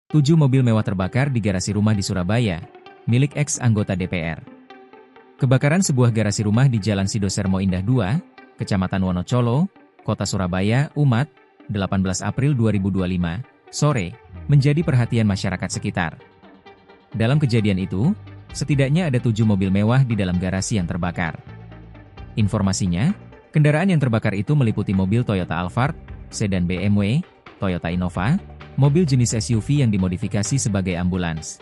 7 mobil mewah terbakar di garasi rumah di Surabaya, milik ex-anggota DPR. Kebakaran sebuah garasi rumah di Jalan Sidosermo Indah 2, Kecamatan Wonocolo, Kota Surabaya, Umat, 18 April 2025, sore, menjadi perhatian masyarakat sekitar. Dalam kejadian itu, setidaknya ada 7 mobil mewah di dalam garasi yang terbakar. Informasinya, kendaraan yang terbakar itu meliputi mobil Toyota Alphard, sedan BMW, Toyota Innova, mobil jenis SUV yang dimodifikasi sebagai ambulans.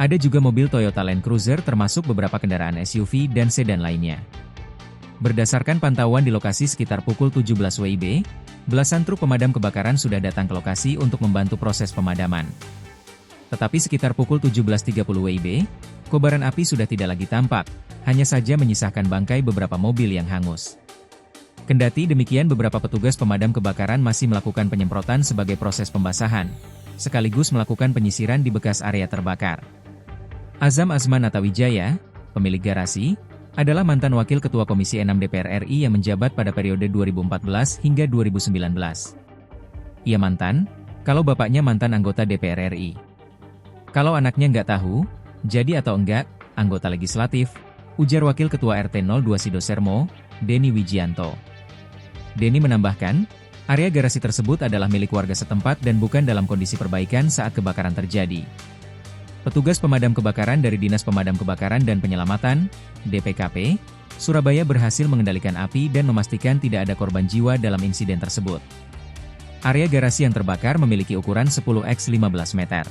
Ada juga mobil Toyota Land Cruiser termasuk beberapa kendaraan SUV dan sedan lainnya. Berdasarkan pantauan di lokasi sekitar pukul 17 WIB, belasan truk pemadam kebakaran sudah datang ke lokasi untuk membantu proses pemadaman. Tetapi sekitar pukul 17.30 WIB, kobaran api sudah tidak lagi tampak, hanya saja menyisakan bangkai beberapa mobil yang hangus. Kendati demikian, beberapa petugas pemadam kebakaran masih melakukan penyemprotan sebagai proses pembasahan, sekaligus melakukan penyisiran di bekas area terbakar. Azam Azman Natawijaya, pemilik garasi, adalah mantan Wakil Ketua Komisi 6 DPR RI yang menjabat pada periode 2014 hingga 2019. Ia mantan, kalau bapaknya mantan anggota DPR RI. Kalau anaknya nggak tahu, jadi atau enggak, anggota legislatif, ujar Wakil Ketua RT 02 Sidosermo, Denny Wijianto. Denny menambahkan, area garasi tersebut adalah milik warga setempat dan bukan dalam kondisi perbaikan saat kebakaran terjadi. Petugas pemadam kebakaran dari Dinas Pemadam Kebakaran dan Penyelamatan, DPKP, Surabaya berhasil mengendalikan api dan memastikan tidak ada korban jiwa dalam insiden tersebut. Area garasi yang terbakar memiliki ukuran 10x15 meter.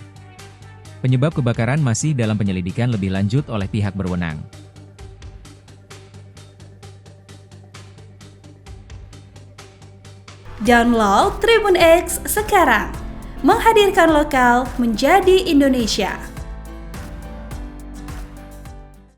Penyebab kebakaran masih dalam penyelidikan lebih lanjut oleh pihak berwenang. Download Tribun X sekarang, menghadirkan lokal menjadi Indonesia.